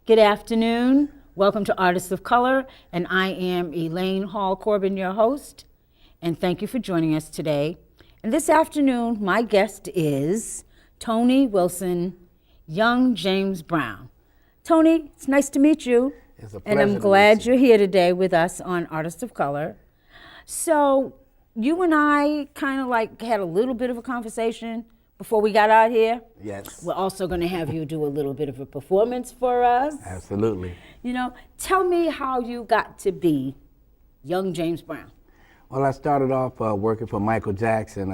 Good afternoon. Welcome to Artists of Color, and I am Elaine Hall-Corbin, your host, and thank you for joining us today. And this afternoon, my guest is Tony Wilson, young James Brown. Tony, it's nice to meet you. It's a pleasure. And I'm glad you're here today with us on Artists of Color. So, you and I kind of like had a little bit of a conversation before we got out here. Yes. We're also going to have you do a little bit of a performance for us. Absolutely. You know, tell me how you got to be young James Brown. Well, I started off working for Michael Jackson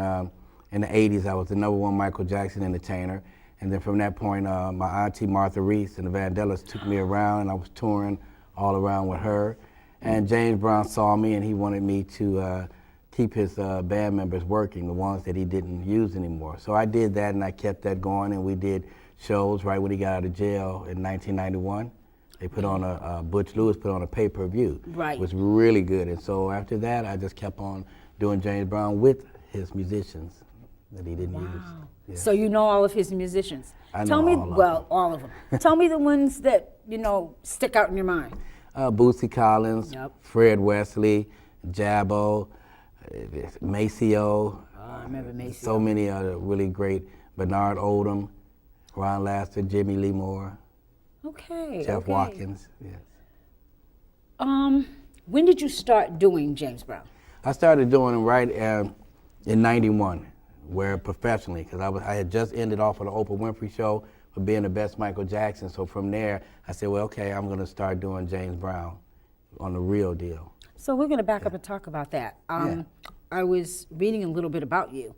in the 80s. I was the #1 Michael Jackson entertainer. And then from that point, my auntie Martha Reese and the Vandellas took me around, and I was touring all around with her. And James Brown saw me, and he wanted me to keep his band members working, the ones that he didn't use anymore. So I did that, and I kept that going, and we did shows right when he got out of jail in 1991. They put on Butch Lewis put on a pay-per-view. Right. It was really good, and so after that, I just kept on doing James Brown with his musicians that he didn't use. Yeah. So you know all of his musicians. I know Tell me, all of well, them. all of them. Tell me the ones that, you know, stick out in your mind. Bootsy Collins, Yep. Fred Wesley, Jabbo, Maceo. I remember Maceo. So many other really great. Bernard Odom, Ron Laster, Jimmy Lee Moore, Okay. Jeff okay. Watkins. Yes. When did you start doing James Brown? I started doing it right in '91, where professionally, because I had just ended off on the Oprah Winfrey Show for being the best Michael Jackson. So from there, I said, well, okay, I'm going to start doing James Brown on the real deal. So we're going to back up and talk about that. Yeah. I was reading a little bit about you,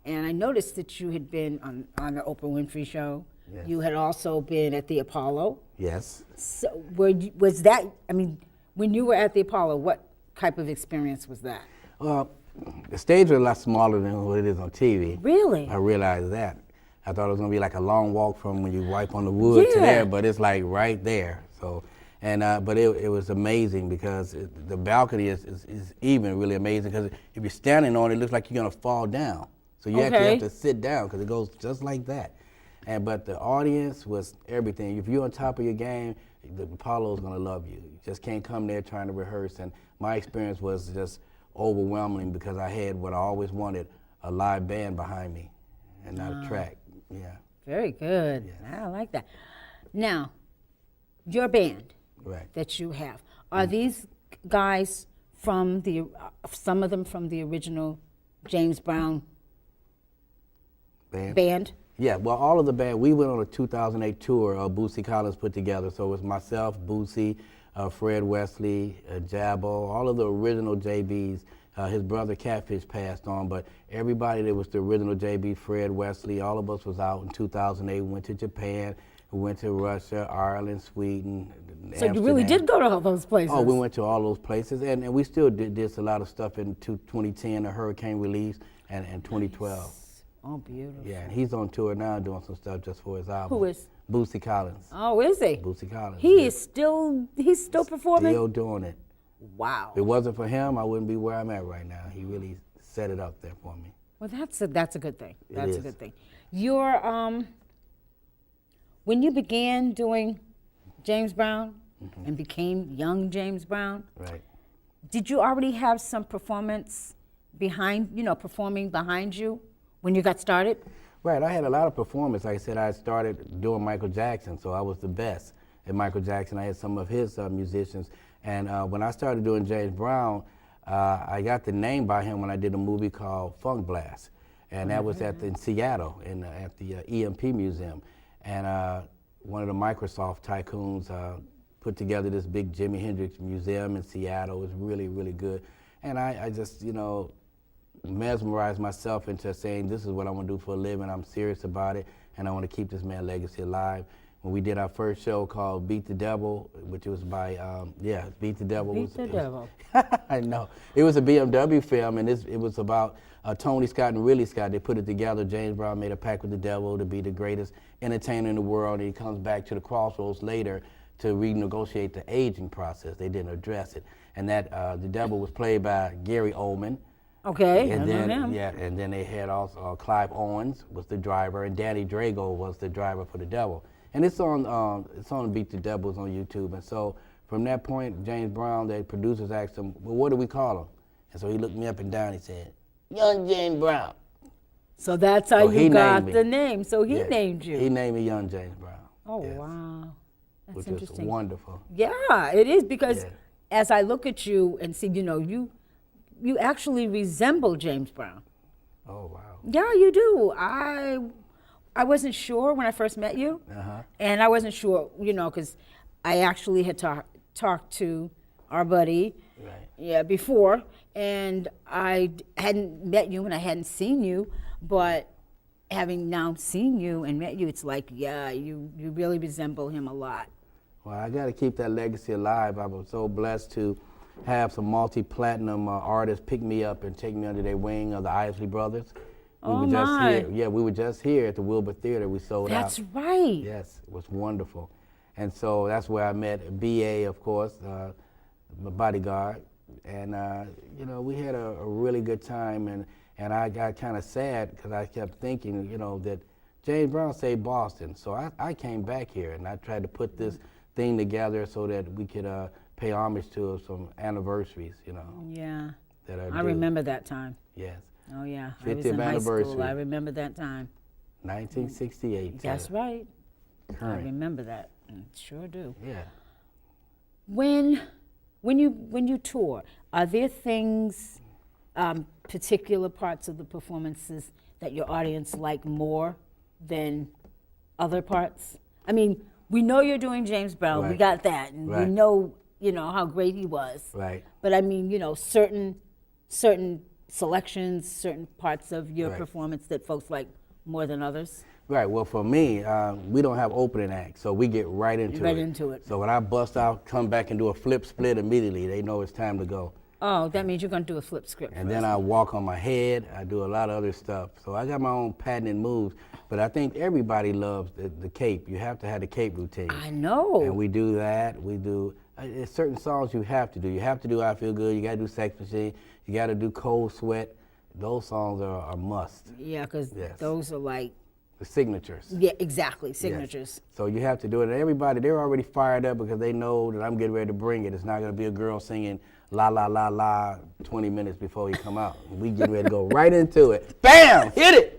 and I noticed that you had been on the Oprah Winfrey Show. Yes. You had also been at the Apollo. Yes. So was that, I mean, when you were at the Apollo, what type of experience was that? The stage was a lot smaller than what it is on TV. Really? I realized that. I thought it was gonna be like a long walk from when you wipe on the wood to Yeah. there, but it's like right there. So, and but it was amazing because the balcony is even really amazing because if you're standing on it, it looks like you're gonna fall down. So you actually Okay. have to sit down because it goes just like that. But the audience was everything. If you're on top of your game, the Apollo's gonna love you. You just can't come there trying to rehearse. And my experience was just overwhelming because I had what I always wanted, a live band behind me and not a track. Yeah. Very good. Yes. I like that. Now, your band Right. that you have, are these guys from some of them from the original James Brown band? Yeah, well, all of the band, we went on a 2008 tour Bootsy Collins put together. So it was myself, Bootsy, Fred Wesley, Jabbo, all of the original JBs. His brother Catfish passed on, but everybody that was the original JB, Fred Wesley, all of us was out in 2008. We went to Japan, we went to Russia, Ireland, Sweden, So you really did go to all those places? Oh, we went to all those places, and we still did a lot of stuff in 2010, the hurricane release, and 2012. Oh, beautiful. Yeah, and he's on tour now doing some stuff just for his album. Who is? Bootsy Collins. Oh, is he? Bootsy Collins. He's still performing? Still doing it. Wow. If it wasn't for him, I wouldn't be where I'm at right now. He really set it up there for me. Well, that's a good thing. That's a is. good thing. Your when you began doing James Brown and became young James Brown, Right. did you already have some performing behind you when you got started? Right, I had a lot of performance. Like I said, I started doing Michael Jackson, so I was the best at Michael Jackson. I had some of his musicians. And when I started doing James Brown, I got the name by him when I did a movie called Funk Blast. And that was in Seattle, at the EMP Museum. And one of the Microsoft tycoons put together this big Jimi Hendrix museum in Seattle. It was really, really good. And I just, mesmerized myself into saying, this is what I want to do for a living. I'm serious about it, and I want to keep this man's legacy alive. When we did our first show called Beat the Devil, which was by, Beat the Devil. Beat the Devil. I know. It was a BMW film, and it was about Tony Scott and Willie Scott. They put it together. James Brown made a pact with the devil to be the greatest entertainer in the world, and he comes back to the crossroads later to renegotiate the aging process. They didn't address it. And that the devil was played by Gary Oldman. Okay, And I then, know him. yeah, and then they had also Clive Owens was the driver, and Danny Drago was the driver for the devil. And it's on Beat the Devils on YouTube. And so from that point, James Brown, the producers asked him, well, what do we call him? And so he looked me up and down. He said, Young James Brown. So that's how So you he got named me. the name. So he Yeah. named you. He named me Young James Brown. Oh, Yes. wow. That's Which interesting. is wonderful. Yeah, it is, because Yeah. as I look at you and see, you actually resemble James Brown. Oh, wow. Yeah, you do. I wasn't sure when I first met you, and I wasn't sure, because I actually had talked to our buddy, Right. before, and I hadn't met you and I hadn't seen you, but having now seen you and met you, it's like, yeah, you really resemble him a lot. Well, I got to keep that legacy alive. I was so blessed to have some multi-platinum artists pick me up and take me under their wing of the Isley Brothers. We Oh, were just my. here. Yeah, we were just here at the Wilbur Theater. We sold out. That's right. Yes, it was wonderful. And so that's where I met B.A., of course, my bodyguard. And, we had a really good time. And I got kind of sad because I kept thinking, that James Brown saved Boston. So I came back here and I tried to put this thing together so that we could pay homage to some anniversaries, Yeah. that are I due. remember that time. Yes. Oh, yeah. I was 50th in high school. anniversary. I remember that time. 1968. That's right. I Current. remember that. Sure do. Yeah. When you tour, are there things, particular parts of the performances that your audience like more than other parts? I mean, we know you're doing James Brown. We Right. got that, and we Right. know how great he was. Right. But I mean, certain selections, certain parts of your Right. performance that folks like more than others. Right. Well, for me, we don't have opening acts, so we get right into it. Right into it. So when I bust out, come back and do a flip split immediately, they know it's time to go. Oh, that means you're going to do a flip script. And for then us. I walk on my head. I do a lot of other stuff. So I got my own patented moves. But I think everybody loves the cape. You have to have the cape routine. I know. And we do that. We do there's certain songs you have to do. You have to do I Feel Good. You got to do Sex Machine. You got to do Cold Sweat. Those songs are a must. Yeah, because Yes. those are like, The signatures. yeah, exactly, Yes. signatures. So you have to do it. And everybody, they're already fired up because they know that I'm getting ready to bring it. It's not going to be a girl singing la, la, la, la 20 minutes before you come out. We get ready to go right into it. Bam! Hit it!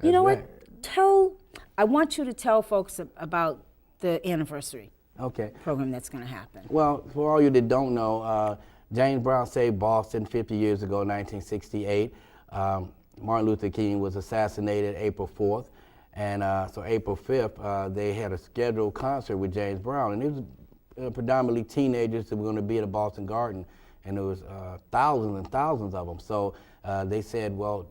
You know right. what? I want you to tell folks about the anniversary Okay. program that's going to happen. Well, for all you that don't know, James Brown saved Boston 50 years ago, 1968. Martin Luther King was assassinated April 4th. And so April 5th, they had a scheduled concert with James Brown. And it was predominantly teenagers that were going to be at the Boston Garden. And there was thousands and thousands of them. So they said, well,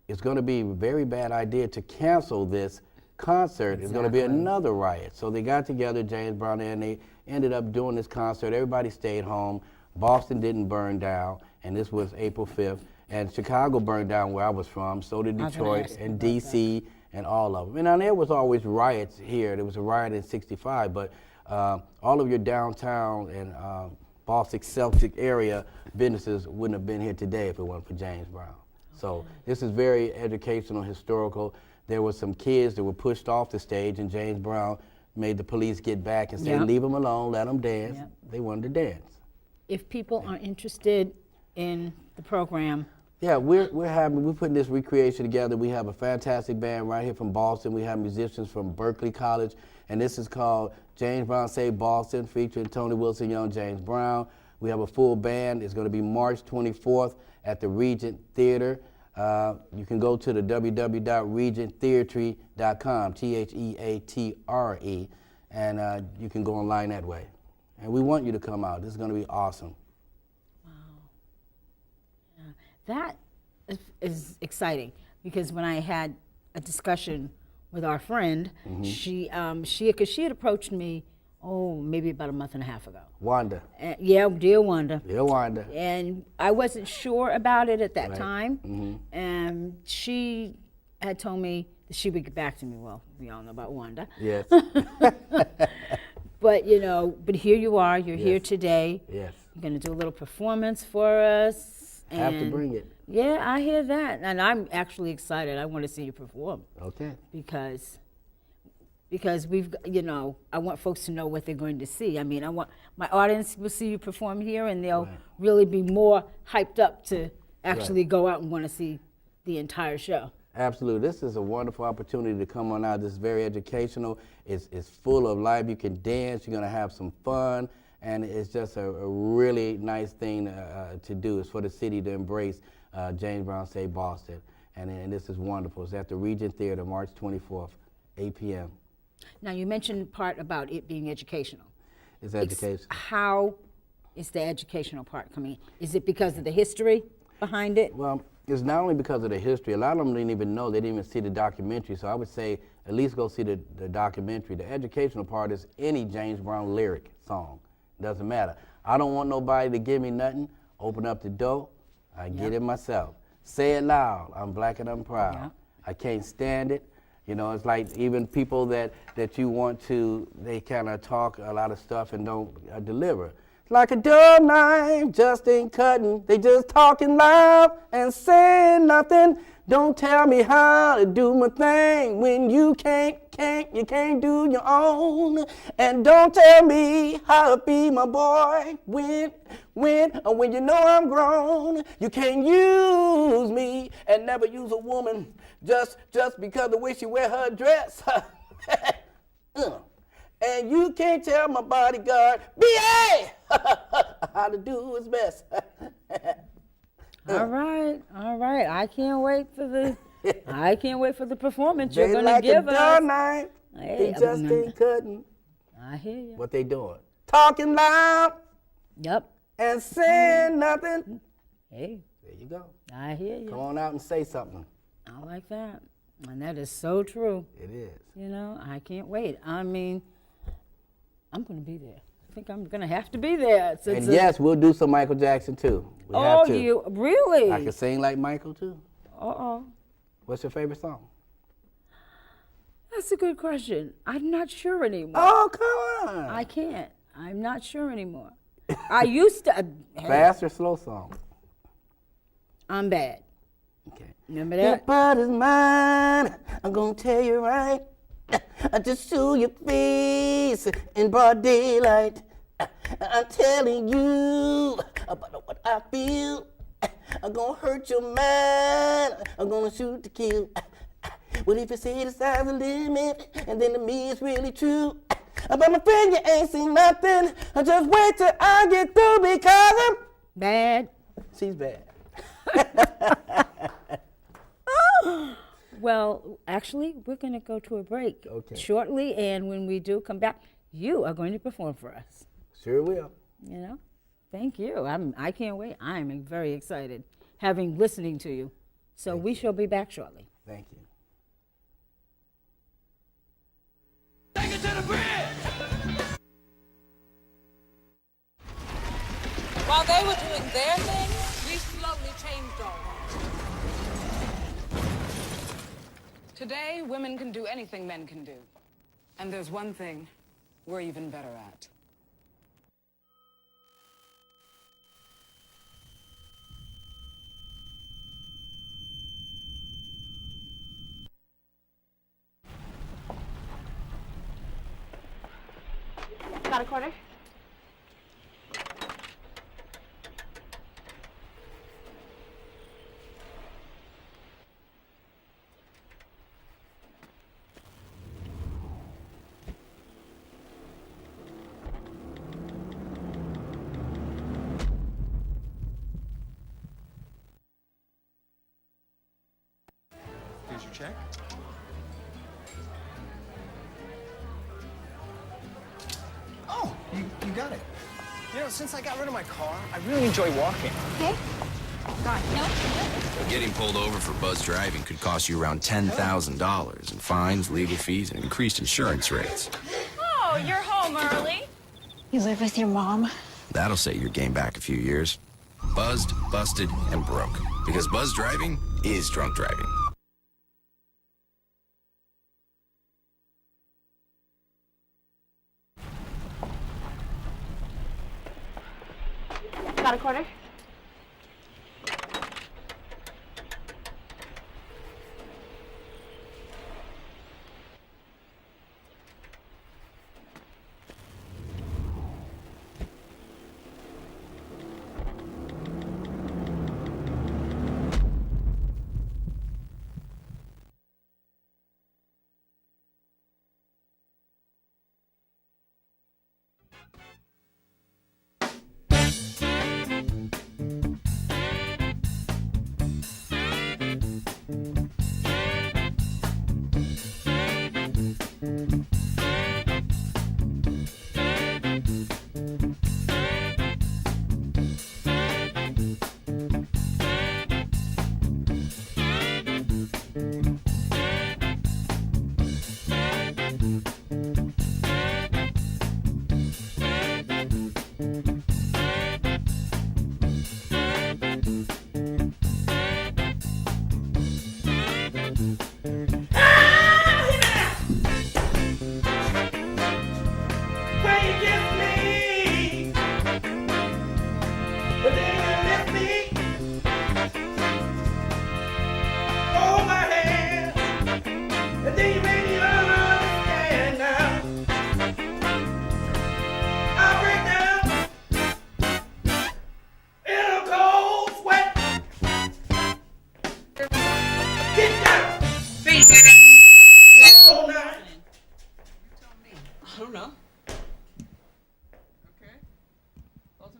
it's going to be a very bad idea to cancel this concert. It's going to be another riot. So they got together, James Brown, and they ended up doing this concert. Everybody stayed home. Boston didn't burn down, and this was April 5th. And Chicago burned down where I was from, so did I was gonna Detroit ask you and about D.C. and all of them. And now there was always riots here. There was a riot in '65, but all of your downtown and Boston Celtic area businesses wouldn't have been here today if it weren't for James Brown. So this is very educational, historical. There were some kids that were pushed off the stage, and James Brown made the police get back and say, Yep. leave them alone, let them dance. Yep. They wanted to dance. If people are interested in the program, Yeah, we're putting this recreation together. We have a fantastic band right here from Boston. We have musicians from Berkeley College, and this is called James Brown Saved Boston, featuring Tony Wilson, Young James Brown. We have a full band. It's going to be March 24th at the Regent Theater. You can go to the www.regenttheatre.com, Theatre, and you can go online that way. And we want you to come out. This is going to be awesome. that is exciting, because when I had a discussion with our friend, she had approached me, maybe about a month and a half ago. Wanda. Yeah, dear Wanda. Dear Wanda. And I wasn't sure about it at that Right. time. And she had told me that she would get back to me. Well, we all know about Wanda. Yes. But, but here you are. You're here Yes. today. Yes. You're going to do a little performance for us. Have to And bring it. Yeah, I hear that, and I'm actually excited. I want to see you perform Okay. because I want folks to know what they're going to see. I mean, I want my audience will see you perform here, and they'll Right. really be more hyped up to actually go out and want to see the entire show. Absolutely. This is a wonderful opportunity to come on out. This is very educational. It's full of life. You can dance. You're going to have some fun. And it's just a really nice thing to do. It's for the city to embrace James Brown Say Boston. And this is wonderful. It's at the Regent Theater, March 24th, 8 p.m. Now, you mentioned the part about it being educational. It's education. How is the educational part coming in? Is it because of the history behind it? Well, it's not only because of the history. A lot of them didn't even know. They didn't even see the documentary. So I would say at least go see the documentary. The educational part is any James Brown lyric song. Doesn't matter. I don't want nobody to give me nothing. Open up the door. I get it myself. Say it loud. I'm black and I'm proud. Yep. I can't stand it. You know, it's like even people that you want to, they kind of talk a lot of stuff and don't deliver. Like a dull knife, just ain't cutting. They just talking loud and saying nothing. Don't tell me how to do my thing when you can't do your own. And don't tell me how to be my boy when you know I'm grown. You can't use me and never use a woman just because the way she wear her dress. And you can't tell my bodyguard, B.A. how to do his best. All right. I can't wait for the performance you're They going to like give a us. dull knife, Hey, they just ain't cutting. I hear you. What they doing? Talking loud Yep. and saying nothing. Hey, There you go. I hear you. Come on out and say something. I like that. And that is so true. It is. You know, I can't wait. I mean, I'm going to be there. I think I'm going to have to be there. And yes, we'll do some Michael Jackson too. We have to. You really? I can sing like Michael too. Uh-oh. What's your favorite song? That's a good question. I'm not sure anymore. Oh, come on. I can't. I'm not sure anymore. I used to. Hey, Fast or slow song? I'm bad. Okay. Remember Your that? body's mine, I'm gonna tell you right. I just show your face in broad daylight. I'm telling you about what I feel. I'm gonna hurt your mind. I'm gonna shoot to kill. What if you say the sky's the limit, and then to me it's really true? But my friend, you ain't seen nothing. Just wait till I get through because I'm Bad. She's bad. Well, actually, we're going to go to a break shortly, and when we do come back, you are going to perform for us. Sure will. You know, thank you. I can't wait. I'm very excited, listening to you. So we shall be back shortly. Thank you. Take it to the bridge! While they were doing their thing, we slowly changed ours. Today, women can do anything men can do. And there's one thing we're even better at. Got a quarter? Here's your check. Oh, you got it. You know, since I got rid of my car, I really enjoy walking. Okay. God, no. Getting pulled over for buzz driving could cost you around $10,000 in fines, legal fees, and increased insurance rates. Oh, you're home early. You live with your mom? That'll set your game back a few years. Buzzed, busted, and broke. Because buzz driving is drunk driving. Got a quarter? Hold on now. I don't know.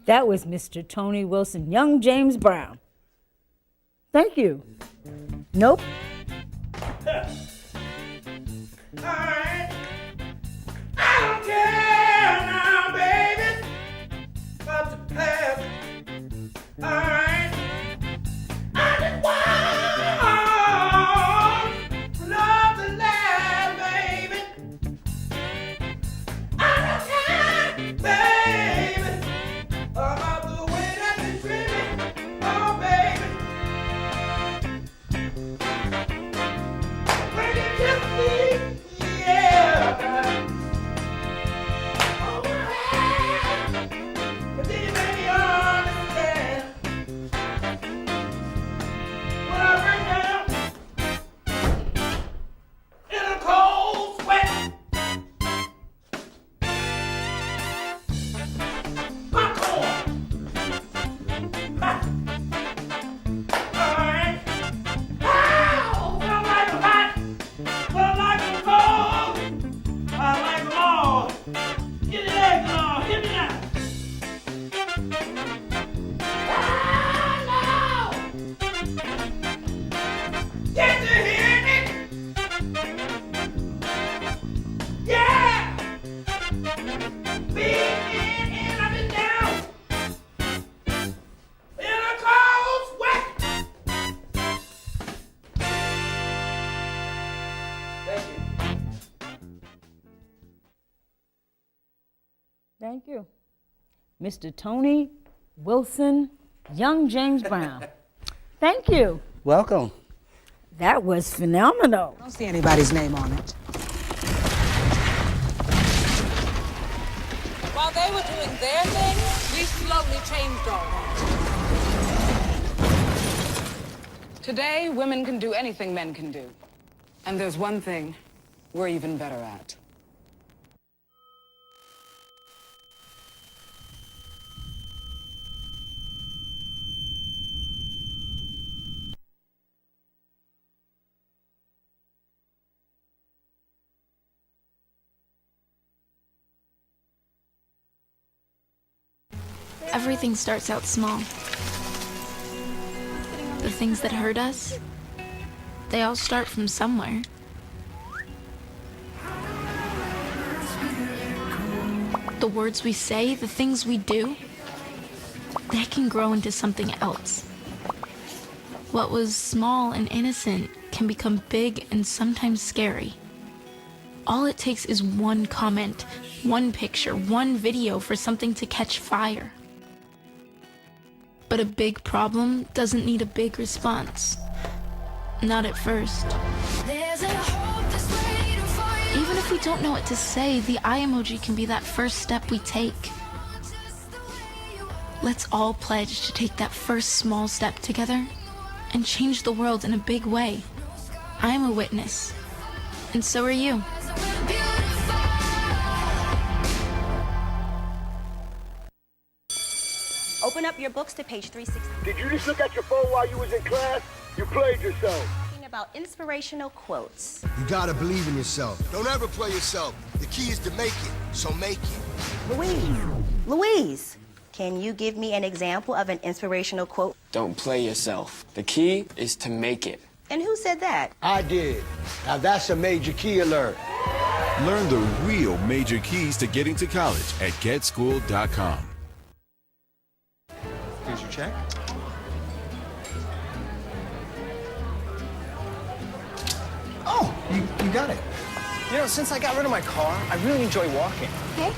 That was Mr. Tony Wilson, young James Brown. Thank you. Nope. Alright. I don't care now, baby, about the past. Alright. I just want love to last, baby. I don't care, baby, about the way that you treat me. Oh, baby. When you kiss me, yeah. Oh, yeah. But then you make me understand when I bring down in a cold sweat. Popcorn. Alright. Ow! Feel like a hot, feel like a cold. I like them all. Get the legs on, hit me now. Ah, no! Get to hear me? Yeah! Beating in up and down in a cold sweat. Thank you. Thank you. Mr. Tony Wilson, young James Brown. Thank you. Welcome. That was phenomenal. I don't see anybody's name on it. While they were doing their thing, we slowly changed all that. Today, women can do anything men can do. And there's one thing we're even better at. Everything starts out small. The things that hurt us, they all start from somewhere. The words we say, the things we do, they can grow into something else. What was small and innocent can become big and sometimes scary. All it takes is one comment, one picture, one video for something to catch fire. But a big problem doesn't need a big response. Not at first. Even if we don't know what to say, the eye emoji can be that first step we take. Let's all pledge to take that first small step together and change the world in a big way. I'm a witness, and so are you. Open up your books to page 360. Did you just look at your phone while you was in class? You played yourself. Talking about inspirational quotes. You gotta believe in yourself. Don't ever play yourself. The key is to make it, so make it. Louise, can you give me an example of an inspirational quote? Don't play yourself. The key is to make it. And who said that? I did. Now that's a major key alert. Learn the real major keys to getting to college at getschool.com. Here's your check. Oh, you got it. You know, since I got rid of my car, I really enjoy walking. Okay.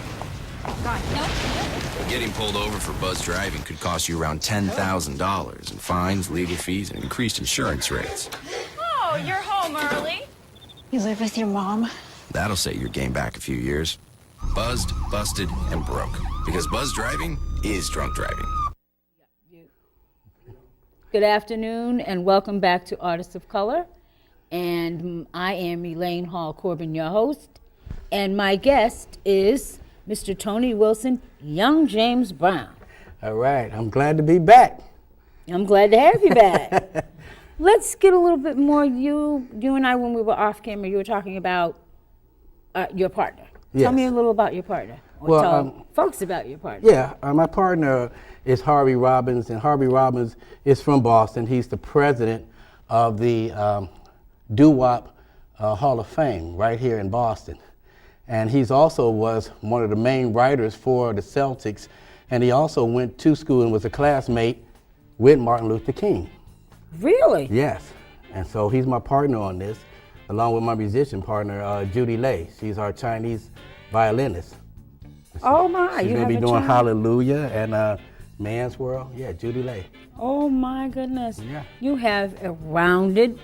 Gone. No. Getting pulled over for buzz driving could cost you around $10,000 in fines, legal fees, and increased insurance rates. Oh, you're home early. You live with your mom? That'll set your game back a few years. Buzzed, busted, and broke. Because buzz driving is drunk driving. Good afternoon and welcome back to Artists of Color. And I am Elaine Hall-Corbin, your host. And my guest is Mr. Tony Wilson, young James Brown. All right, I'm glad to be back. I'm glad to have you back. let's get a little bit more. You and I, when we were off camera, you were talking about your partner. Yes. Tell me a little about your partner. Or Well, tell folks about your partner. Yeah, my partner is Harvey Robbins, and Harvey Robbins is from Boston. He's the president of the Doo-Wop Hall of Fame right here in Boston. And he's also was one of the main writers for the Celtics, and he also went to school and was a classmate with Martin Luther King. Really? Yes, and so he's my partner on this, along with my musician partner, Judy Lei. She's our Chinese violinist. Oh my, She's you gonna have be a doing child? Hallelujah and Man's World. Yeah, Judy Lei. Oh my goodness. Yeah. You have a rounded,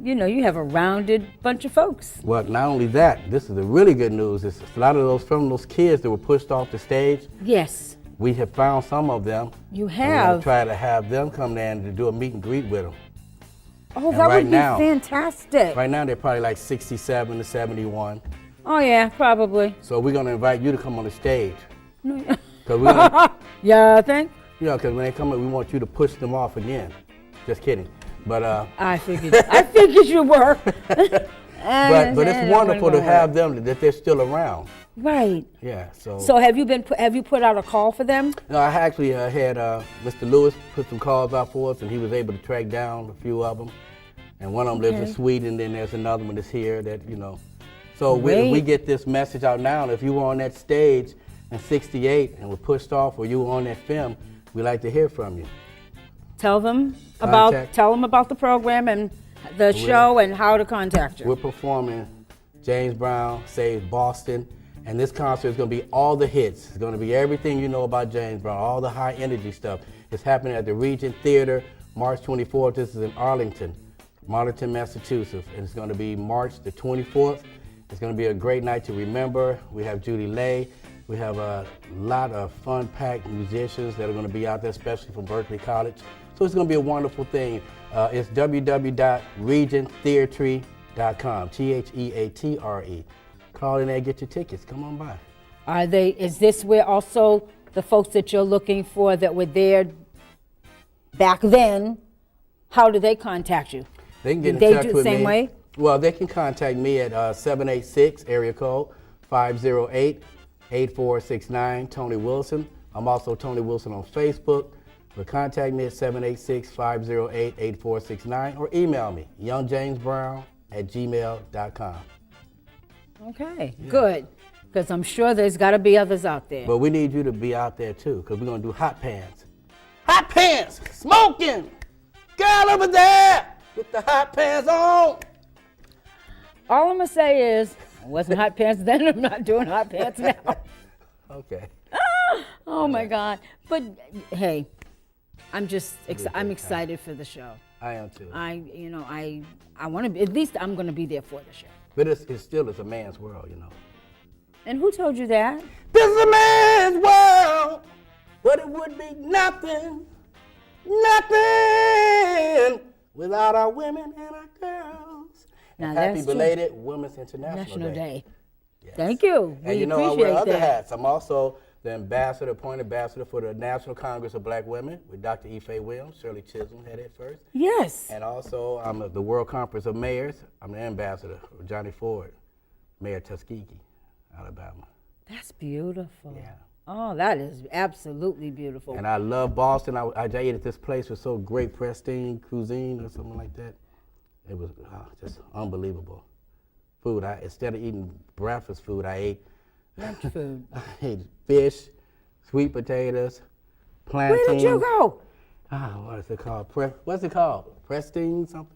you have a rounded bunch of folks. Well, not only that, this is the really good news. Is a lot of those kids that were pushed off the stage. Yes. We have found some of them. You and we're have. gonna try to have them come down to do a meet and greet with them. Oh, And that right would be now- fantastic. Right now, they're probably like 67 to 71. Oh yeah, probably. So we're gonna invite you to come on the stage. No, Cause we're gonna, yeah, I think. because when they come in, we want you to push them off again. Just kidding. But I figured you were. but it's wonderful to have them that they're still around. Right. Yeah. So have you put out a call for them? No, I actually had Mr. Lewis put some calls out for us, and he was able to track down a few of them. And one of them lives in Okay. Sweden, then there's another one that's here that, So Great. we get this message out now, and if you were on that stage in '68 and were pushed off, or you were on that film, we'd like to hear from you. Tell them Contact. about the program and the show and how to contact you. We're performing James Brown Saves Boston, and this concert is going to be all the hits. It's going to be everything you know about James Brown, all the high energy stuff. It's happening at the Regent Theater, March 24th. This is in Arlington, Massachusetts, and it's going to be March the 24th. It's going to be a great night to remember. We have Judy Lei. We have a lot of fun-packed musicians that are going to be out there, especially from Berkeley College. So it's going to be a wonderful thing. It's www.regenttheatre.com, Theatre. Call in there and get your tickets. Come on by. Is this where also the folks that you're looking for that were there back then, how do they contact you? They can get Did in they touch do the with same me. way? Well, they can contact me at 786 area code 508-8469, Tony Wilson. I'm also Tony Wilson on Facebook. But contact me at 786-508-8469 or email me, youngjamesbrown@gmail.com. Okay, good. Because I'm sure there's got to be others out there. But we need you to be out there too, because we're going to do hot pants. Hot pants! Smoking! Girl over there with the hot pants on! All I'm going to say is, I wasn't hot pants then, I'm not doing hot pants now. Okay. Oh my God. But hey, I'm excited for the show. I am too. I want to be, at least I'm going to be there for the show. But it's still a man's world, And who told you that? This is a man's world, but it would be nothing without our women and our girls. Now And happy that's true. belated Women's International National Day. Yes. Thank you. And We I wear appreciate other that. hats. I'm also the appointed ambassador for the National Congress of Black Women with Dr. Ife Williams. Shirley Chisholm had it first. Yes. And also, I'm at the World Conference of Mayors. I'm the ambassador for Johnny Ford, Mayor of Tuskegee, Alabama. That's beautiful. Yeah. Oh, that is absolutely beautiful. And I love Boston. I ate at this place with so great pristine cuisine or something like that. It was just unbelievable. Food. Instead of eating breakfast food, I ate Lunch food. I ate fish, sweet potatoes, plantains. Where did you go? What is it called? What's it called? Pristine something?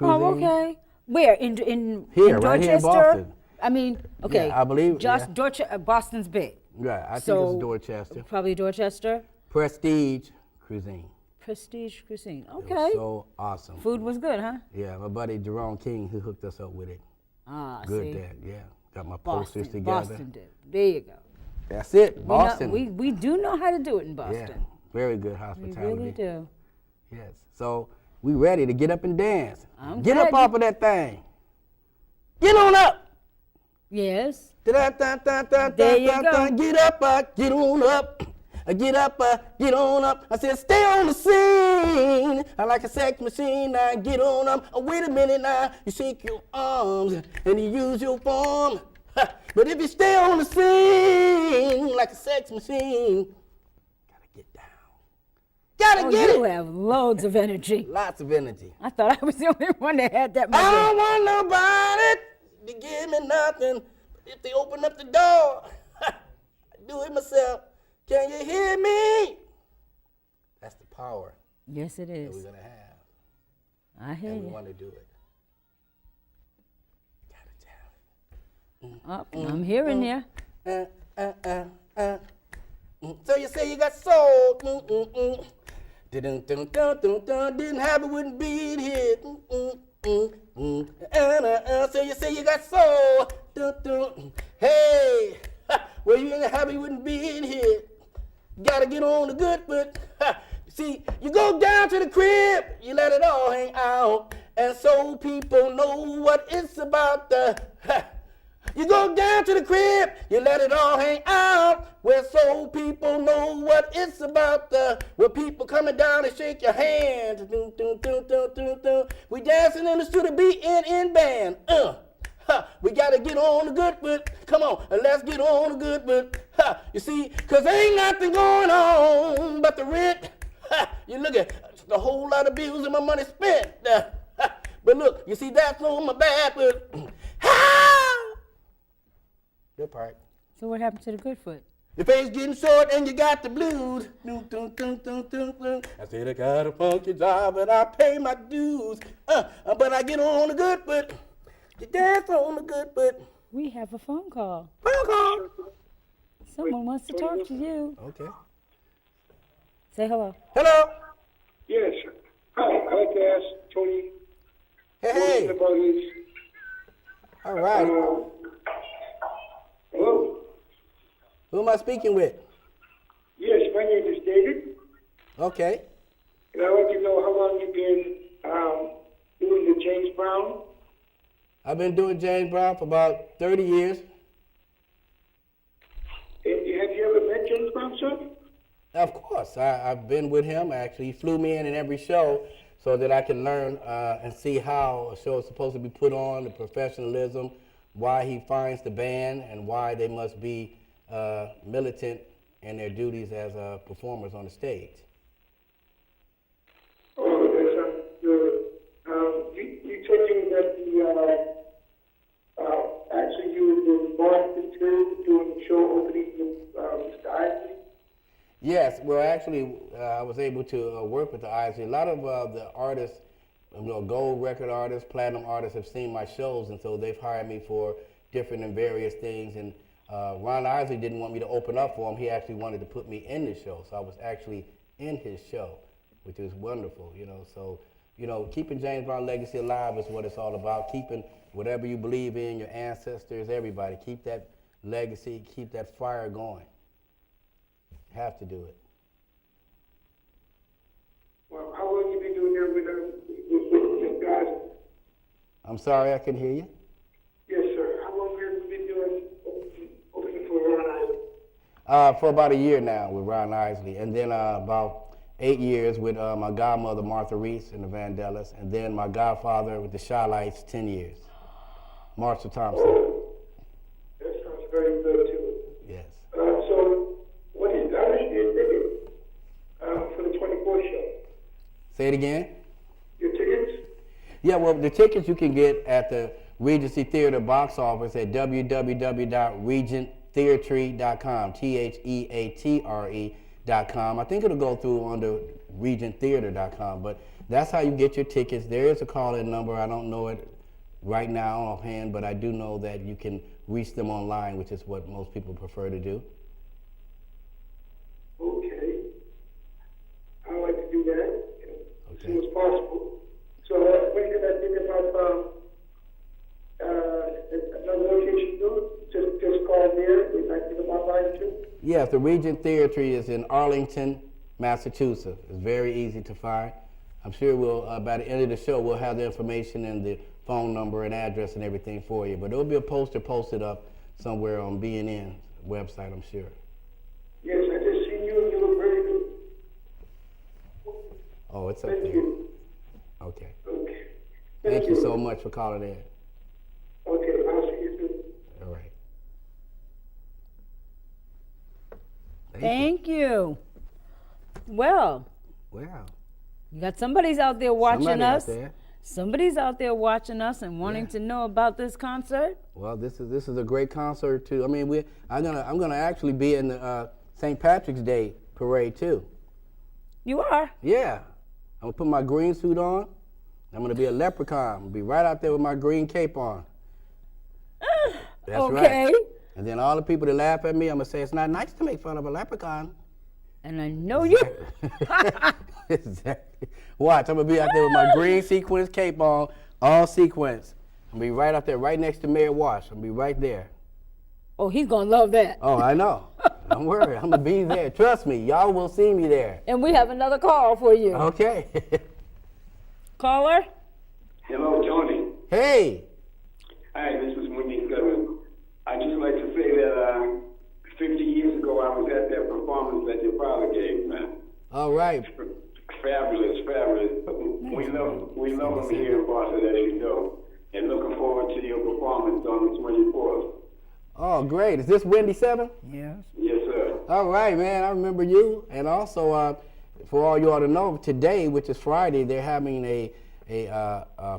Oh, Cuisine? okay. Where? In Here, in right here in Dorchester? Boston. I mean, okay. Yeah, I believe, Just yeah. Dorchester, Boston's big. Right, I So, think it's Dorchester. Probably Dorchester. Prestige cuisine. Prestige cuisine. It was Okay. so awesome. Food was good, huh? Yeah, my buddy Jerome King, who hooked us up with it. Ah, Good see. dad, yeah. Got my Boston. posters together. Boston did. There you go. That's it, Boston. We do know how to do it in Boston. Yeah, very good We hospitality. really do. Yes. So we ready to get up and dance. I'm Get up ready. off of that thing. Get on up. Yes. There you go. Get up, get on up. Get up, get on up. I said, stay on the scene. I like a sex machine. Now get on up. Wait a minute now. You shake your arms and you use your form. But if you stay on the scene like a sex machine, gotta get down. Gotta get it. You have loads of energy. Lots of energy. I thought I was the only one that had that much. I don't want nobody to give me nothing. If they open up the door, I do it myself. Can you hear me? That's the power. Yes, it is. That we're gonna have. I hear and you. we want to do it. I'm hearing you. So you say you got soul. Didn't have it, wouldn't be here. So you say you got soul. Hey, well you ain't happy, you wouldn't be in here. Gotta get on the good foot. See, you go down to the crib, you let it all hang out, and so people know what it's about. You go down to the crib, you let it all hang out, where so people know what it's about. Where people coming down and shake your hands. We dancing in the studio, beat in band. We gotta get on the good foot. Come on, let's get on the good foot. You see, cause ain't nothing going on but the rent. You look at a whole lot of bills and my money spent. But look, you see that's on my back foot. Good part. So what happened to the good foot? Your face getting short and you got the blues. I said I got a funky job and I pay my dues. But I get on the good foot. You dance on the good foot. We have a phone call. Phone call. Someone wants to talk to you. Okay. Say hello. Hello. Yes. Hi, I'd like to ask Tony. Hey. About his. All right. Hello. Who am I speaking with? Yes, my name is David. Okay. And I'd like to know how long you've been doing the James Brown. I've been doing James Brown for about 30 years. Have you ever met James Brown, sir? Of course. I've been with him. Actually, he flew me in every show so that I can learn and see how a show is supposed to be put on, the professionalism, why he finds the band, and why they must be militant in their duties as performers on the stage. Oh, that sounds good. You told me that actually you were in Boston too, doing the show opening with Mr. Isley. Yes, well, actually, I was able to work with the Isley. A lot of the artists, gold record artists, platinum artists have seen my shows, and so they've hired me for different and various things. And Ron Isley didn't want me to open up for him. He actually wanted to put me in the show, so I was actually in his show, which is wonderful, So, keeping James Brown legacy alive is what it's all about. Keeping whatever you believe in, your ancestors, everybody, keep that legacy, keep that fire going. Have to do it. Well, how long have you been doing that with guys? I'm sorry, I couldn't hear you. Yes, sir. How long have you been doing opening for Ron Isley? For about a year now with Ron Isley, and then about 8 years with my godmother Martha Reese and the Vandellas, and then my godfather with the Shy-Lights, 10 years. Marshall Thompson. That sounds very good too. Yes. So, how much do you ticket for the 24 show? Say it again. Your tickets? Yeah, well, the tickets you can get at the Regency Theater box office at www.regenttheatre.com, TheAtre.com. I think it'll go through under regenttheater.com, but that's how you get your tickets. There is a call-in number. I don't know it right now offhand, but I do know that you can reach them online, which is what most people prefer to do. Okay. I'd like to do that as soon as possible. So when can I think about another location too? Just call there and I think about online too? Yes, the Regent Theatre is in Arlington, Massachusetts. It's very easy to find. I'm sure by the end of the show, we'll have the information and the phone number and address and everything for you. But there'll be a poster posted up somewhere on B&N's website, I'm sure. Yes, I just seen you and you Oh, it's Thank okay. you. Okay. Okay. Thank you so much for calling in. Okay, I'll see you soon. All right. Thank you. Well, Wow. you got somebody's out there watching Somebody out us. there. Somebody's out there watching us and wanting Yeah. to know about this concert. Well, this is a great concert too. I mean, I'm gonna actually be in the St. Patrick's Day parade too. You are? Yeah. I'm gonna put my green suit on. I'm gonna be a leprechaun. I'm gonna be right out there with my green cape on. That's okay. right. And then all the people that laugh at me, I'm gonna say it's not nice to make fun of a leprechaun. And I know you. Exactly. Watch, I'm gonna be out there with my green sequins cape on, all sequins. I'm gonna be right out there, right next to Mayor Wash. I'm gonna be right there. Oh, he's gonna love that. Oh, I know. Don't worry, I'm gonna be there. Trust me, y'all will see me there. And we have another call for you. Okay. Caller? Hello, Tony. Hey. Hi, this is Wendy Goodman. I'd just like to say that 50 years ago I was at that performance that your father gave, man. All right. Fabulous, fabulous. We love him here in Boston, as you know. And looking forward to your performance on the 24th. Oh, great. Is this Wendy 7? Yes. Yes, sir. All right, man. I remember you. And also, for all you ought to know, today, which is Friday, they're having a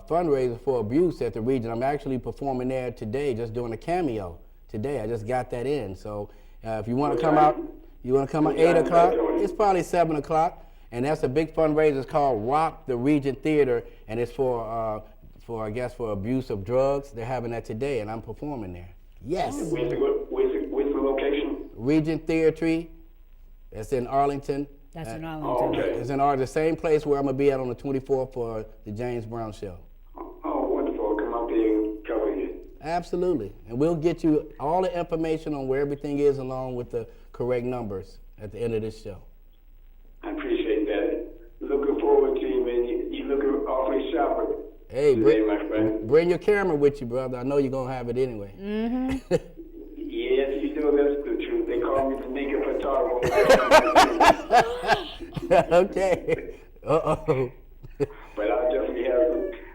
fundraiser for abuse at the region. I'm actually performing there today, just doing a cameo today. I just got that in. So if you want to come out, you want to come at 8 o'clock? It's probably 7 o'clock. And that's a big fundraiser. It's called Rock the Regent Theater, and it's for I guess, for abuse of drugs. They're having that today, and I'm performing there. Yes. Where's the location? Regent Theatre. It's in Arlington. That's in Arlington. Oh, okay. It's in the same place where I'm going to be at on the 24th for the James Brown show. Oh, wonderful. I'll come up there and cover you. Absolutely. And we'll get you all the information on where everything is along with the correct numbers at the end of this show. I appreciate that. Looking forward to you, man. You looking awfully sharp Hey, today, my friend. bring your camera with you, brother. I know you're going to have it anyway. Mm-hmm. Yes, you know that's the truth. They call me the naked photographer. Okay. Uh-oh. But I'll definitely have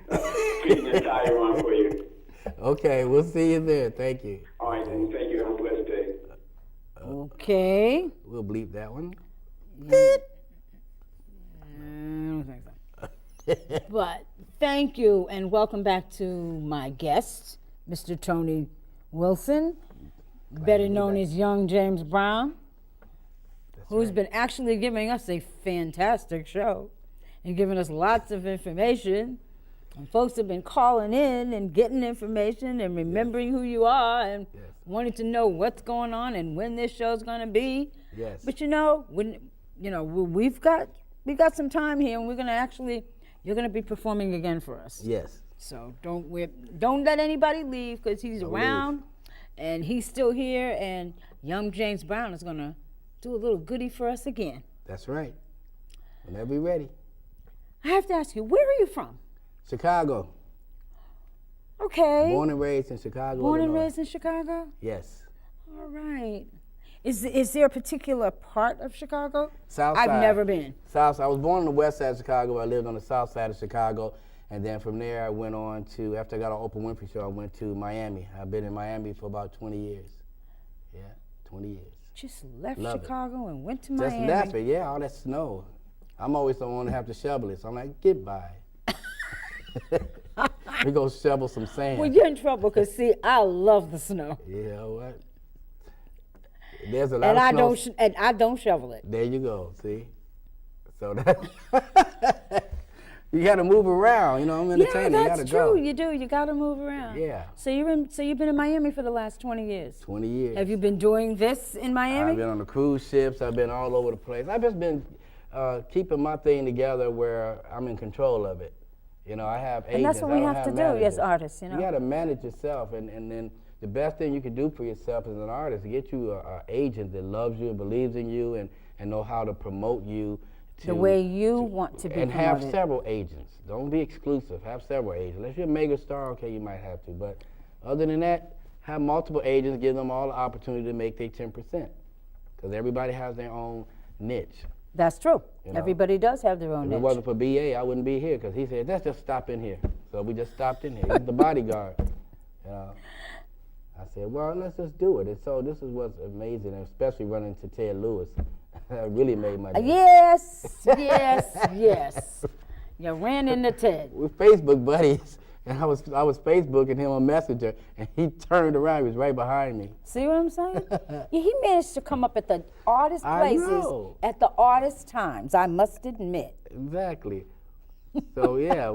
a fitting attire on for you. Okay, we'll see you there. Thank you. All right, then. Thank you. Have a blessed day. Okay. We'll bleep that one. I don't think so. But thank you and welcome back to my guest, Mr. Tony Wilson, better known as Young James Brown, who's been actually giving us a fantastic show and giving us lots of information. And folks have been calling in and getting information and remembering who you are and wanting to know what's going on and when this show's going to be. Yes. But we've got some time here, and you're gonna be performing again for us. Yes. So don't let anybody leave, because he's around, and he's still here, and Young James Brown is gonna do a little goodie for us again. That's right. Whenever you're ready. I have to ask you, where are you from? Chicago. Okay. Born and raised in Chicago. Born and Illinois. raised in Chicago? Yes. All right. Is there a particular part of Chicago? South side. I've never been. South side. I was born on the west side of Chicago. I lived on the south side of Chicago. And then from there, I went on to, after I got on Oprah Winfrey Show, I went to Miami. I've been in Miami for about 20 years. Yeah, 20 years. Just left Love Chicago and went to Just Miami. left it, yeah, all that snow. I'm always the one to have to shovel it. So I'm like, get by. We go shovel some sand. Well, you're in trouble, because, see, I love the snow. Yeah, what? There's a lot And of snow. I don't shovel it. There you go, see? So that you got to move around, I'm entertaining. Yeah, You that's gotta true. go. You do. You got to move around. Yeah. So you've been in Miami for the last 20 years. 20 years. Have you been doing this in Miami? I've been on the cruise ships. I've been all over the place. I've just been keeping my thing together where I'm in control of it. I have agents. And that's what we have to do as artists, You got to manage yourself, and then the best thing you can do for yourself as an artist is get you an agent that loves you and believes in you and know how to promote you. The way you want to be and promoted. have several agents. Don't be exclusive. Have several agents. Unless you're a mega star, okay, you might have to. But other than that, have multiple agents. Give them all the opportunity to make their 10%. Because everybody has their own niche. That's true. You know? Everybody does have their own If niche. it wasn't for BA, I wouldn't be here because he said, let's just stop in here. So we just stopped in here. He's the bodyguard. You know? I said, well, let's just do it. And so this is what's amazing, and especially running into Ted Lewis. That really made my day. Yes, yes. You ran into Ted. We're Facebook buddies, and I was Facebooking him on Messenger, and he turned around. He was right behind me. See what I'm saying? Yeah, he managed to come up at the oddest I places know. at the oddest times, I must admit. Exactly. So yeah,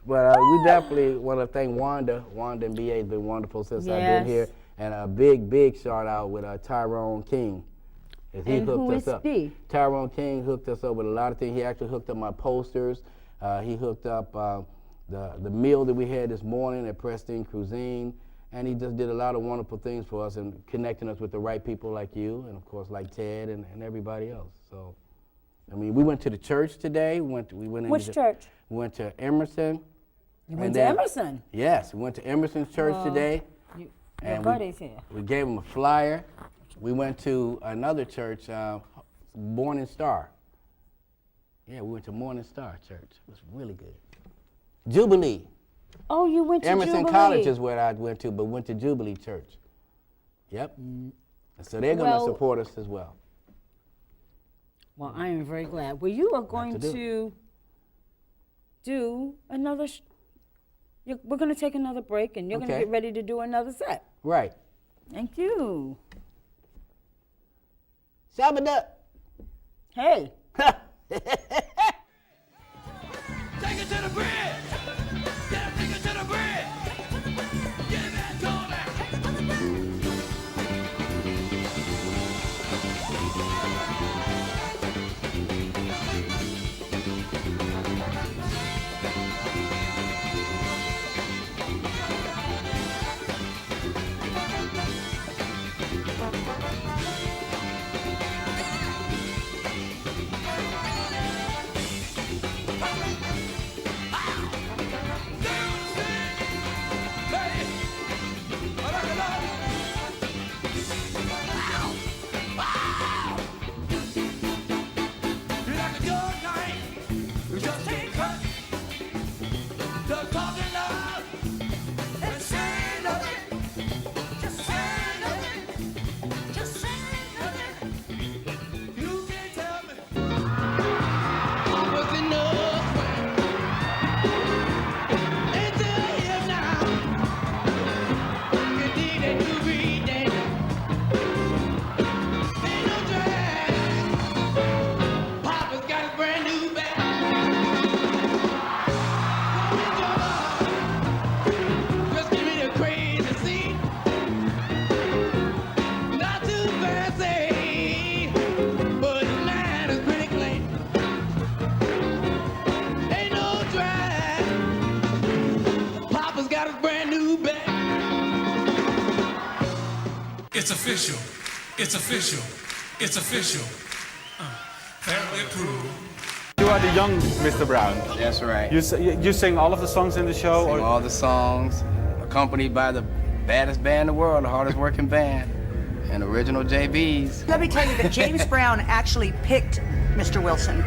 but we definitely want to thank Wanda. Wanda and BA has been wonderful since I've been here, and a big shout out with Tyrone King. He hooked us up. Tyrone King hooked us up with a lot of things. He actually hooked up my posters. He hooked up the meal that we had this morning at Preston Cuisine, and he just did a lot of wonderful things for us and connecting us with the right people like you, and of course like Ted and everybody else. So, I mean, we went to the church today. Which church? We went to Emerson. You went to Emerson? Yes, we went to Emerson's church today. Your buddy's here. We gave him a flyer. We went to another church, Morning Star. Yeah, we went to Morning Star Church. It was really good. Jubilee. Oh, you went to Emerson Jubilee. College is where I went to, but went to Jubilee Church. Yep. And so they're going to support us as well. Well, I am very glad. Well, you are going to do another. We're going to take another break, and you're going to get ready to do another set. Right. Thank you. Shabba-duck. Hey. Take it to the bridge. Yeah, take it to the bridge. Get that It's official. It's official. It's official. Apparently approved. You are the young Mr. Brown. That's right. You sing all of the songs in the show? Sing all the songs, accompanied by the baddest band in the world, the hardest working band, and original JBs. Let me tell you that James Brown actually picked Mr. Wilson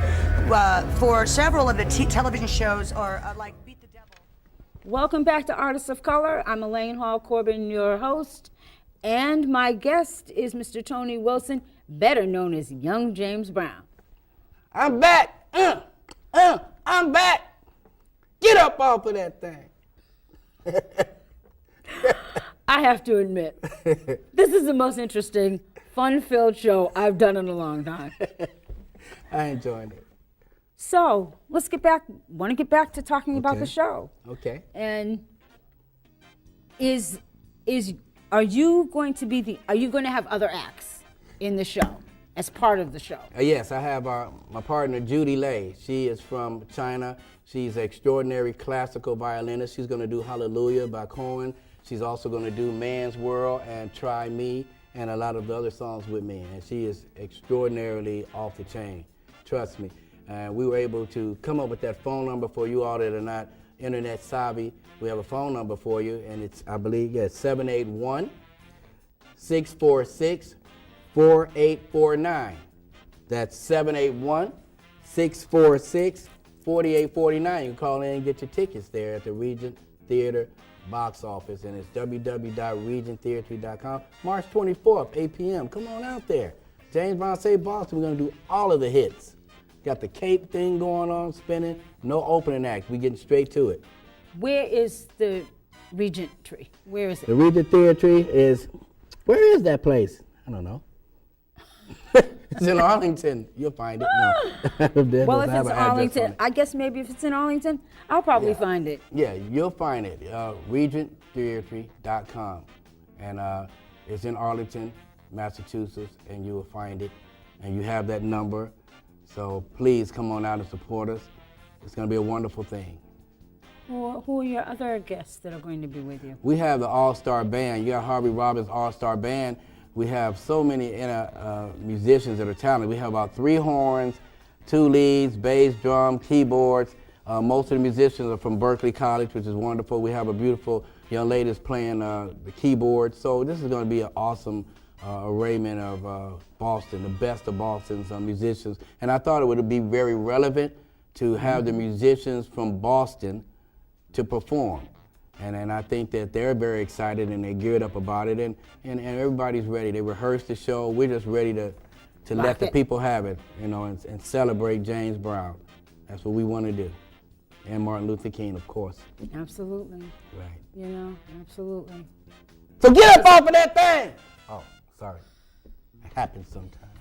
for several of the television shows, or like Beat the Devil. Welcome back to Artists of Color. I'm Elaine Hall-Corbin, your host, and my guest is Mr. Tony Wilson, better known as Young James Brown. I'm back. I'm back. Get up off of that thing. I have to admit, this is the most interesting, fun-filled show I've done in a long time. I enjoyed it. So let's get back. Want to get back to talking about the show? Okay. And are you going to have other acts in the show as part of the show? Yes, I have my partner Judy Lei. She is from China. She's an extraordinary classical violinist. She's going to do Hallelujah by Cohen. She's also going to do Man's World and Try Me and a lot of the other songs with me. And she is extraordinarily off the chain. Trust me. And we were able to come up with that phone number for you all that are not internet savvy. We have a phone number for you, and it's, I believe, 781-646-4849. That's 781-646-4849. You can call in and get your tickets there at the Regent Theater box office, and it's www.regenttheatre.com. March 24th, 8 p.m. Come on out there. James Brown Say Boston, we're going to do all of the hits. Got the cape thing going on, spinning. No opening act. We getting straight to it. Where is the Regent Tree? Where is it? The Regent Theatre is, where is that place? I don't know. It's in Arlington. You'll find it. No. Well, if it's Arlington, I guess maybe if it's in Arlington, I'll probably find it. Yeah, you'll find it. RegentTheatre.com. And it's in Arlington, Massachusetts, and you will find it. And you have that number. So please come on out and support us. It's going to be a wonderful thing. Who are your other guests that are going to be with you? We have the All-Star Band. You got Harvey Robbins All-Star Band. We have so many musicians that are talented. We have about 3 horns, 2 leads, bass, drum, keyboards. Most of the musicians are from Berkeley College, which is wonderful. We have a beautiful young lady that's playing the keyboard. So this is going to be an awesome arraignment of Boston, the best of Boston's musicians. And I thought it would be very relevant to have the musicians from Boston to perform. And I think that they're very excited and they're geared up about it, and everybody's ready. They rehearsed the show. We're just ready to let the people have it, you know, and celebrate James Brown. That's what we want to do. And Martin Luther King, of course. Absolutely. Right. You know, absolutely. So get up off of that thing! Oh, sorry. It happens sometimes.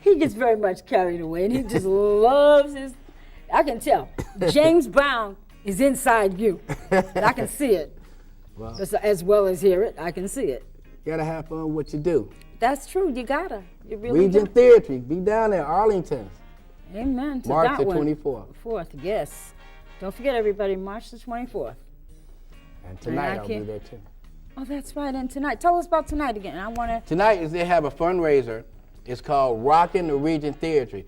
He gets very much carried away, and he just loves his, I can tell, James Brown is inside you. I can see it. Well, as well as hear it, I can see it. You gotta have fun with what you do. That's true, you gotta. You really Regent Theatre, be down there, Arlington. Amen to March that the one. 24th. Yes. Don't forget, everybody, March the 24th. And tonight I'll be there too. Oh, that's right, and tonight. Tell us about tonight again. I wanna. Tonight is they have a fundraiser. It's called Rockin' the Regent Theatre.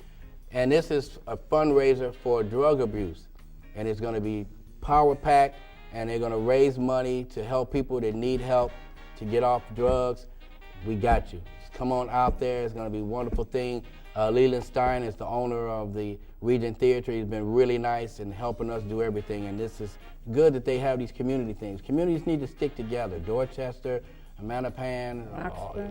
And this is a fundraiser for drug abuse. And it's going to be power-packed, and they're going to raise money to help people that need help to get off drugs. We got you. Just come on out there. It's going to be a wonderful thing. Leland Stein is the owner of the Regent Theatre. He's been really nice in helping us do everything, and this is good that they have these community things. Communities need to stick together. Dorchester, Mattapan,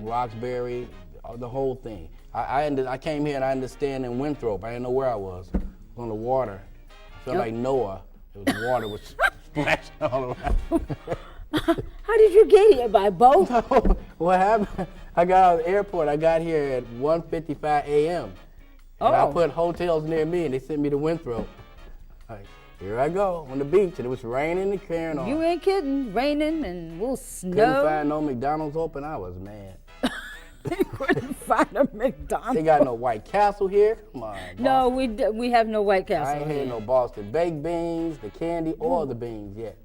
Roxbury, the whole thing. I came here and I understand in Winthrop. I didn't know where I was. On the water. I felt like Noah. It was water was splashing all around. How did you get here? By boat? What happened? I got out of the airport. I got here at 1:55 a.m. And I put hotels near me, and they sent me to Winthrop. Like, here I go on the beach, and it was raining and carrying on. You ain't kidding. Raining and we'll snow. Couldn't find no McDonald's open. I was mad. Couldn't find a McDonald's. They got no White Castle here. Come on. Boston. No, we have no White Castle. I ain't had no Boston baked beans, the candy, or the beans yet.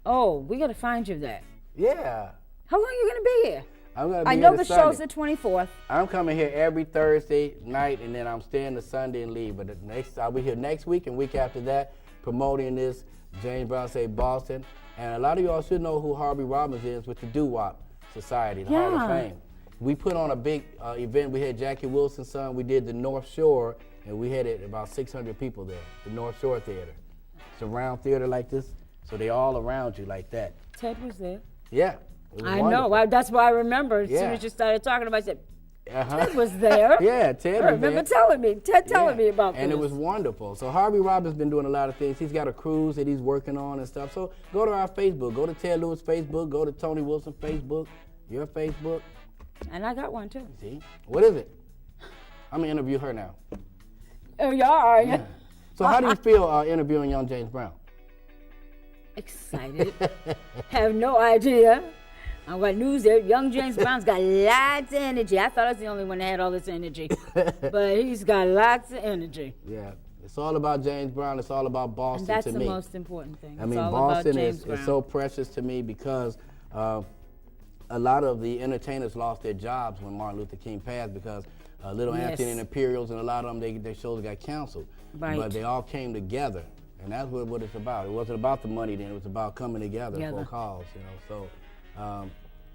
Oh, we got to find you that. Yeah. How long are you going to be here? I'm gonna be I know here the Sunday. show's the 24th. I'm coming here every Thursday night, and then I'm staying the Sunday and leave. But I'll be here next week and week after that, promoting this James Brown Say Boston. And a lot of y'all should know who Harvey Robbins is with the Doo-Wop Society, the Hall of Fame. We put on a big event. We had Jackie Wilson's son. We did the North Shore, and we had about 600 people there, the North Shore Theater. It's a round theater like this, so they all around you like that. Ted was there. Yeah. I know. That's why I remember. As soon as you started talking about it, I said, Ted was there. Yeah, Ted was there. I remember telling me about this. And it was wonderful. So Harvey Robbins been doing a lot of things. He's got a cruise that he's working on and stuff. So go to our Facebook. Go to Ted Lewis Facebook. Go to Tony Wilson Facebook. Your Facebook. And I got one, too. See? What is it? I'm going to interview her now. Oh, you are? Yeah. So how do you feel interviewing young James Brown? Excited. Have no idea. I got news there. Young James Brown's got lots of energy. I thought I was the only one that had all this energy. But he's got lots of energy. Yeah. It's all about James Brown. It's all about Boston to me. And that's the most important thing. I mean, Boston is so precious to me because a lot of the entertainers lost their jobs when Martin Luther King passed because Little Anthony and Imperials and a lot of them, their shows got canceled. Right. But they all came together, and that's what it's about. It wasn't about the money then. It was about coming together for a cause, you know. So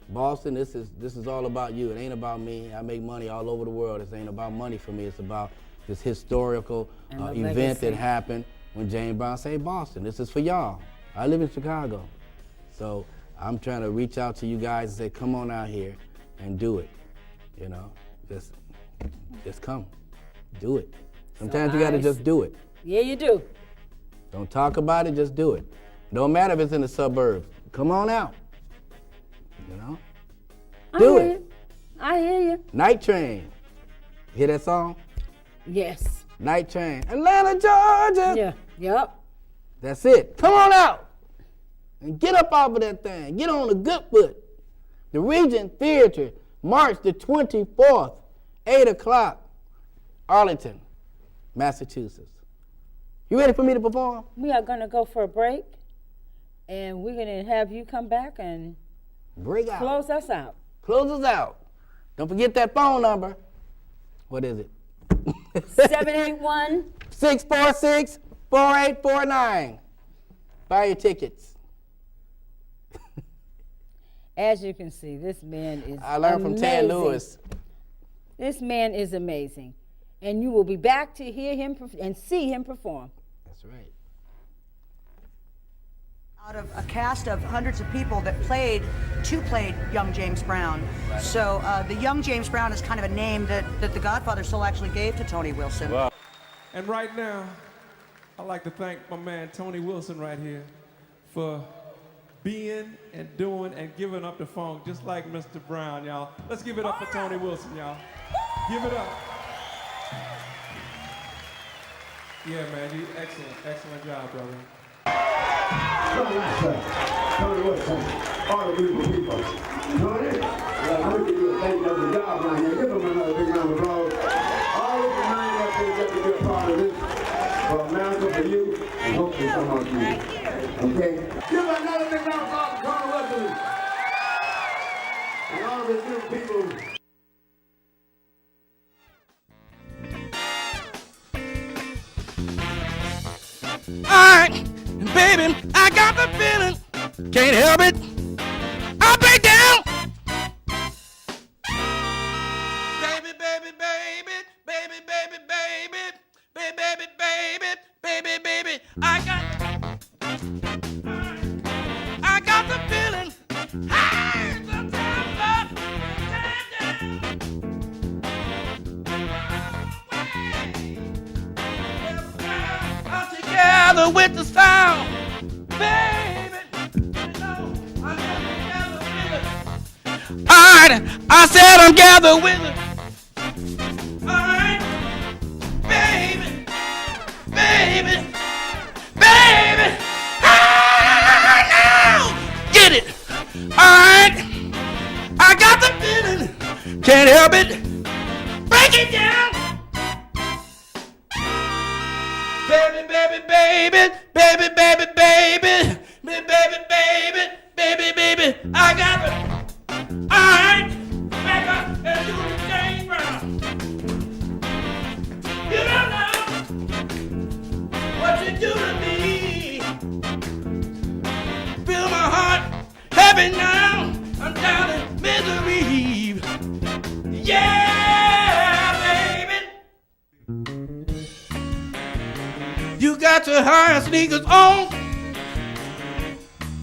Boston, this is all about you. It ain't about me. I make money all over the world. This ain't about money for me. It's about this historical event that happened when James Brown saved Boston. This is for y'all. I live in Chicago. So I'm trying to reach out to you guys and say, come on out here and do it. You know, just come, do it. Sometimes you gotta just do it. Yeah, you do. Don't talk about it, just do it. Don't matter if it's in the suburbs. Come on out. You know? Do it. I hear you. Night Train. Hear that song? Yes. Night Train. Atlanta, Georgia. Yeah. Yep. That's it. Come on out. And get up off of that thing. Get on the good foot. The Regent Theater, March the 24th, 8 o'clock, Arlington, Massachusetts. You ready for me to perform? We are going to go for a break, and we're going to have you come back and close us out. Close us out. Don't forget that phone number. What is it? 781-646-4849. Buy your tickets. As you can see, this man is I learned from Ted Lewis. This man is amazing. And you will be back to hear him and see him perform. That's right. Out of a cast of hundreds of people that played young James Brown. So the young James Brown is kind of a name that the Godfather still actually gave to Tony Wilson. Wow. And right now, I'd like to thank my man Tony Wilson right here for being and doing and giving up the funk just like Mr. Brown, y'all. Let's give it up for Tony Wilson, y'all. Give it up. Yeah, man, you excellent job, brother. Tony Wilson, all the beautiful people. Tony, I'm going to give you a thank you for the job right here. Give them another big round of applause. All of the mind up there just to be a part of this. For America, for you, and hopefully some of you. Okay? Give another big round of applause for Tony Wilson. And all of the beautiful people. Alright, baby, I got the feeling, can't help it, I'll break down. Baby, baby, baby, baby, baby, baby, baby, baby, baby, baby, baby, I got the feeling, hey, together with the sound, baby. You know, I'm together with it. Alright, I said I'm gathered with it. Alright, baby, baby, baby. Now, get it. Alright, I got the feeling, can't help it. Break it down. Baby, baby, baby, baby, baby, baby, baby, baby, baby, baby, I got it. Alright, back up and do the James Brown. You don't know what you do to me. Feel my heart heavy now, I'm down in misery. Yeah, baby. You got your high sneakers on,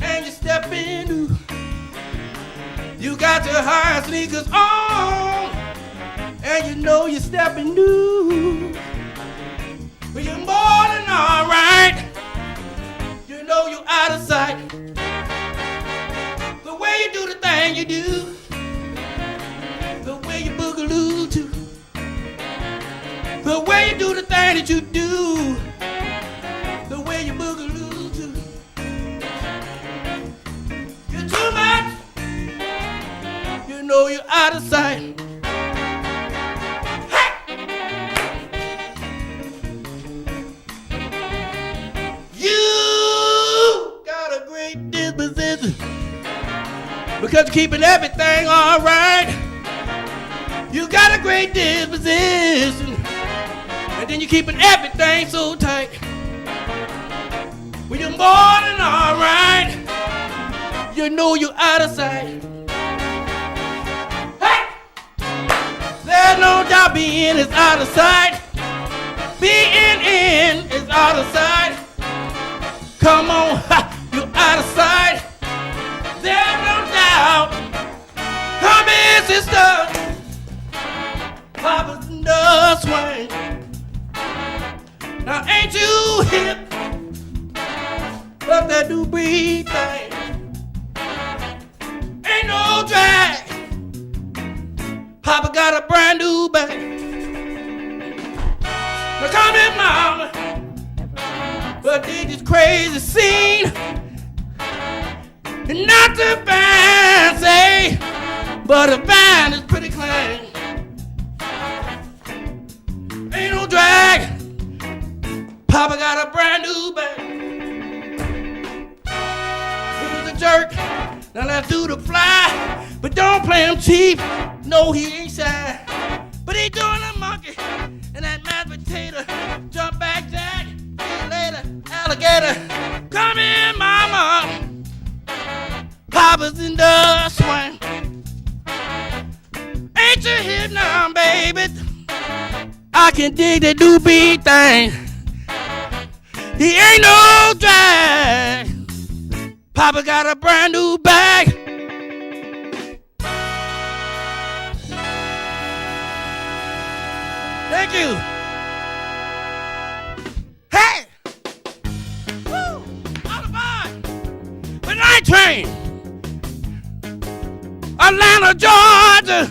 and you step in. You got your high sneakers on, and you know you're stepping new. But you're more than all right. You know you're out of sight. The way you do the thing you do, the way you boogaloo too, the way you do the thing that you do. The way you boogaloo too. You're too much. You know you're out of sight. Hey! You got a great disposition because you're keeping everything all right. You got a great disposition, and then you're keeping everything so tight. Well, you're more than all right. You know you're out of sight. doubt being is out of sight. Being in is out of sight. Come on, you out of sight. There's no doubt. Come in, sister. Papa's in the swing. Now ain't you hip? But that do breathe thing. Ain't no drag. Papa got a brand new bag. Now come in, mama. But they this crazy scene. And not too fancy, but the band is pretty clean. Ain't no drag. Papa got a brand new bag. He's a jerk. Now let's do the fly. But don't play him cheap. No, he ain't shy. But he doing a monkey. And that mashed potato. Jump back, Jack. See you later, alligator. Come in, mama. Papa's in the swing. Ain't you here now, baby? I can dig the doobie thing. He ain't no drag. Papa got a brand new bag. Thank you. Hey! Woo! All aboard! The night train. Atlanta, Georgia.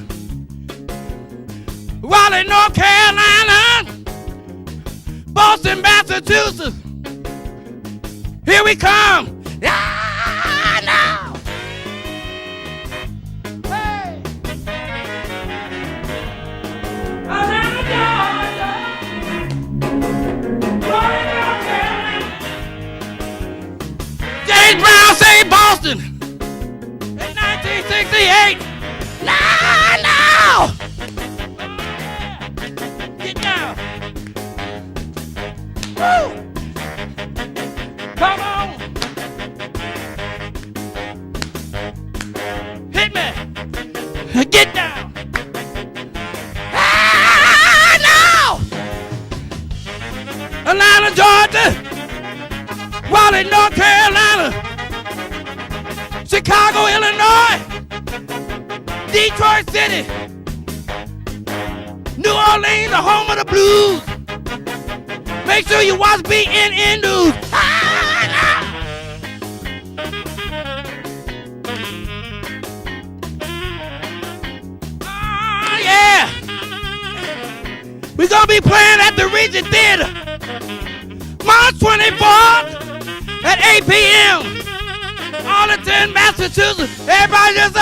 Raleigh, North Carolina. Boston, Massachusetts. Here we come. Ah, now. Hey. Atlanta, Georgia. Raleigh, North Carolina. James Brown say Boston in 1968. Now. Get down. Woo. Come on. Hit me. Get down. Ah, now. Atlanta, Georgia. Raleigh, North Carolina. Chicago, Illinois. Detroit City. New Orleans, the home of the blues. Make sure you watch BNN News. Yeah. We're going to be playing at the Regent Theater March 24th at 8 p.m. Arlington, Massachusetts. Everybody just